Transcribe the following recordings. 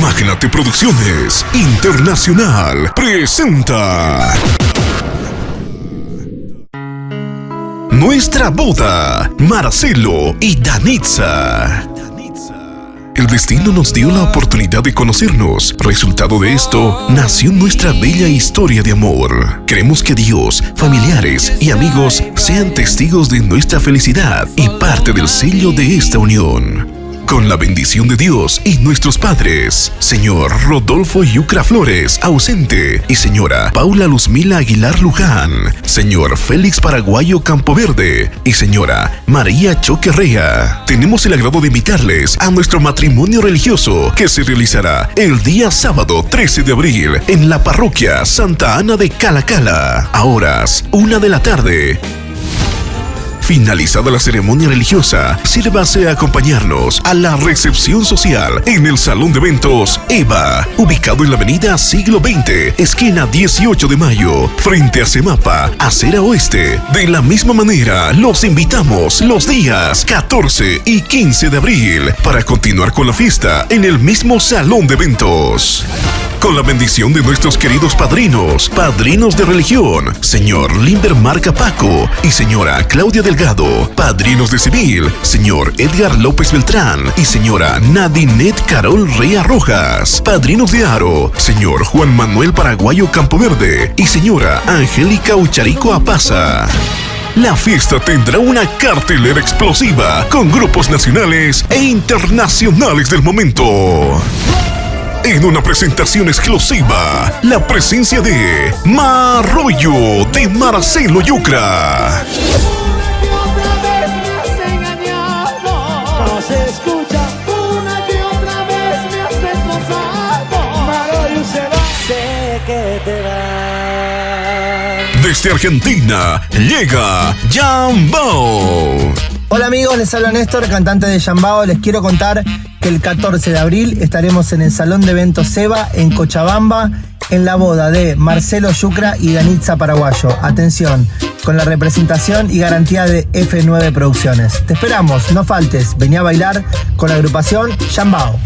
Magnate Producciones Internacional presenta Nuestra boda, Marcelo y Danitza. El destino nos dio la oportunidad de conocernos. Resultado de esto, nació nuestra bella historia de amor. Queremos que Dios, familiares y amigos sean testigos de nuestra felicidad y parte del sello de esta unión. Con la bendición de Dios y nuestros padres, señor Rodolfo Yucra Flores, ausente, y señora Paula Luzmila Aguilar Luján, señor Félix Paraguayo Campoverde y señora María Choque Rea. Tenemos el agrado de invitarles a nuestro matrimonio religioso que se realizará el día sábado 13 de abril en la parroquia Santa Ana de Calacala, a horas 1 de la tarde. Finalizada la ceremonia religiosa, sírvase a acompañarnos a la recepción social en el Salón de Eventos EVA, ubicado en la avenida Siglo XX, esquina 18 de Mayo, frente a Semapa, acera oeste. De la misma manera, los invitamos los días 14 y 15 de abril para continuar con la fiesta en el mismo Salón de Eventos. Con la bendición de nuestros queridos padrinos de religión, señor Limber Marca Paco y señora Claudia Delgado, padrinos de civil, señor Edgar López Beltrán y señora Nadinet Carol Rea Rojas, padrinos de aro, señor Juan Manuel Paraguayo Campoverde y señora Angélica Ucharico Apaza. La fiesta tendrá una cartelera explosiva con grupos nacionales e internacionales del momento. En una presentación exclusiva, la presencia de Marrollo de Marcelo Yucra. Desde Argentina llega Yambao. Hola amigos, les habla Néstor, cantante de Yambao. Les quiero contar que el 14 de abril estaremos en el Salón de Eventos EVA en Cochabamba en la boda de Marcelo Yucra y Danitza Paraguayo. Atención, con la representación y garantía de F9 Producciones. Te esperamos, no faltes, vení a bailar con la agrupación Yambao.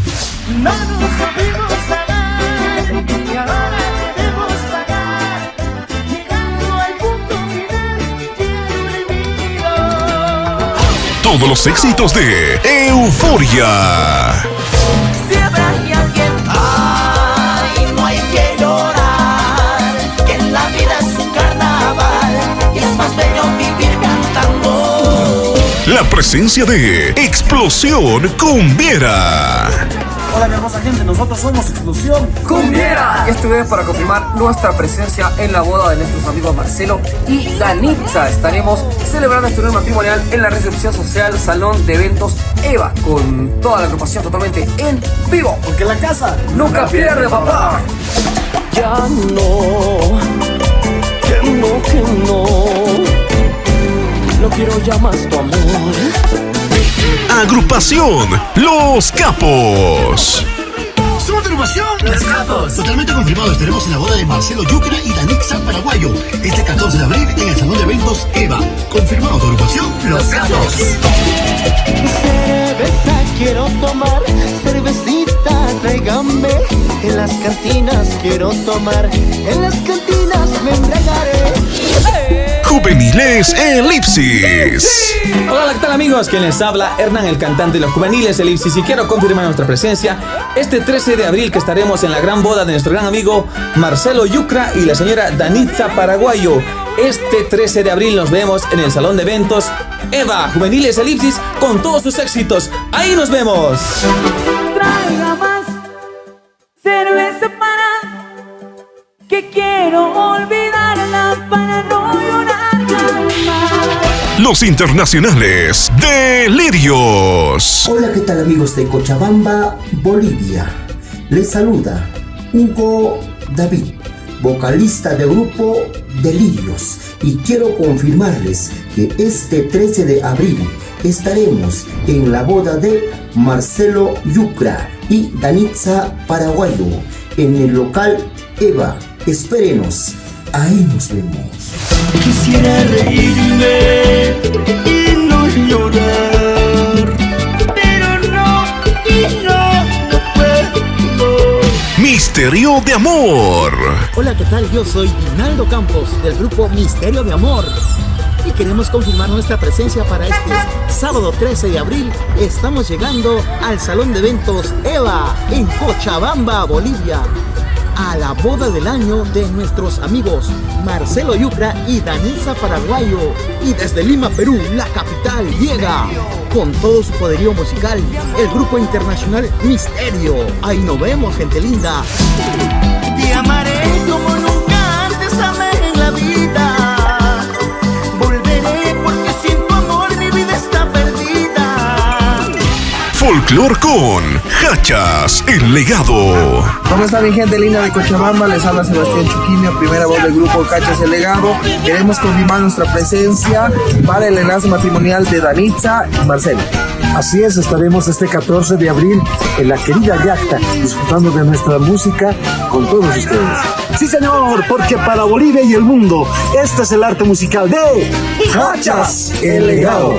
Todos los éxitos de Euforia. Siempre hay alguien. Ay, no hay que llorar, que en la vida es un carnaval y es más bello vivir cantando. La presencia de Explosión Cumbiera. Hola mi hermosa gente, nosotros somos Explosión Cumbiera. Y este video es para confirmar nuestra presencia en la boda de nuestros amigos Marcelo y Danitza. Estaremos celebrando este unión matrimonial en la recepción social Salón de Eventos EVA, con toda la agrupación totalmente en vivo. porque la casa ¡Nunca pierde, papá! Ya no, que no quiero ya más tu amor. Agrupación Los Capos. ¡Somos agrupación! ¡Los Capos! Totalmente confirmado, estaremos en la boda de Marcelo Yucra y Danitza Paraguayo este 14 de abril en el Salón de Eventos EVA. Confirmado tu agrupación, Los Capos. Cerveza quiero tomar, cervecita tráigame. En las cantinas quiero tomar, en las cantinas me embriagaré. Juveniles Elipsis. Hola, ¿qué tal amigos? Quien les habla, Hernán, el cantante de los Juveniles Elipsis, y quiero confirmar nuestra presencia este 13 de abril que estaremos en la gran boda de nuestro gran amigo Marcelo Yucra y la señora Danitza Paraguayo. Este 13 de abril nos vemos en el Salón de Eventos EVA, Juveniles Elipsis, con todos sus éxitos. ¡Ahí nos vemos! Traiga más cerveza para que quiero olvidarla, para no llorar más. Los internacionales Delirios. Hola, ¿qué tal amigos de Cochabamba, Bolivia? Les saluda Hugo David, vocalista del grupo Delirios, y quiero confirmarles que este 13 de abril estaremos en la boda de Marcelo Yucra y Danitza Paraguayo en el local EVA. Espérenos, ahí nos vemos. Quisiera reírme y no llorar, pero no Misterio de Amor. Hola, ¿qué tal? Yo soy Dinaldo Campos del grupo Misterio de Amor y queremos confirmar nuestra presencia para este sábado 13 de abril. Estamos llegando al Salón de Eventos EVA en Cochabamba, Bolivia, a la boda del año de nuestros amigos Marcelo Yucra y Danitza Paraguayo. Y desde Lima, Perú, la capital, llega con todo su poderío musical el grupo internacional Misterio. Ahí nos vemos, gente linda. Te amaré como nunca antes amé en la vida. Volveré porque sin tu amor mi vida está perdida. Folclor con Hachas, el legado. ¿Cómo está mi gente linda de Cochabamba? Les habla Sebastián Chuquimio, primera voz del grupo Hachas el Legado. Queremos confirmar nuestra presencia para el enlace matrimonial de Danitza y Marcelo. Así es, estaremos este 14 de abril en la querida Yacta, disfrutando de nuestra música con todos ustedes. Sí, señor, porque para Bolivia y el mundo, este es el arte musical de Hachas el Legado.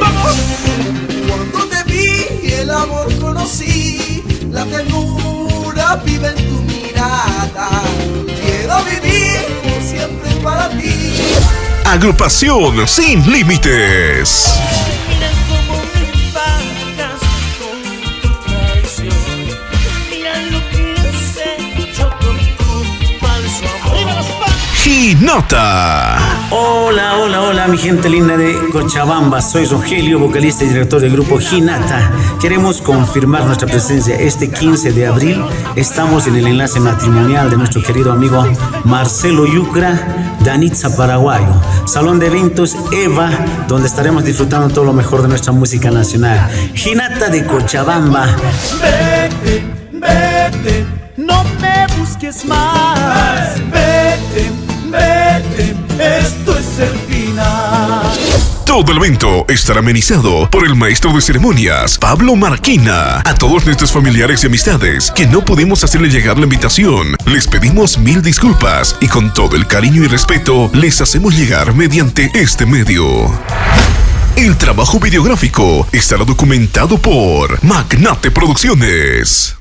Cuando te vi, el amor conocí, la ternura vive en tu mirada. Quiero vivir siempre para ti. Agrupación Sin Límites. Mira cómo me pagas con tu traición. Mira lo que has hecho con tu falso amor. Ginata. Hola, mi gente linda de Cochabamba. Soy Rogelio, vocalista y director del grupo Ginata. Queremos confirmar nuestra presencia este 15 de abril. Estamos en el enlace matrimonial de nuestro querido amigo Marcelo Yucra, Danitza Paraguayo. Salón de eventos EVA, donde estaremos disfrutando todo lo mejor de nuestra música nacional. Ginata de Cochabamba. Vete, vete, no me busques más. Vete, vete, esto es el final. Todo el evento estará amenizado por el maestro de ceremonias, Pablo Marquina. A todos nuestros familiares y amistades que no pudimos hacerle llegar la invitación, les pedimos mil disculpas y con todo el cariño y respeto les hacemos llegar mediante este medio. El trabajo videográfico estará documentado por Magnate Producciones.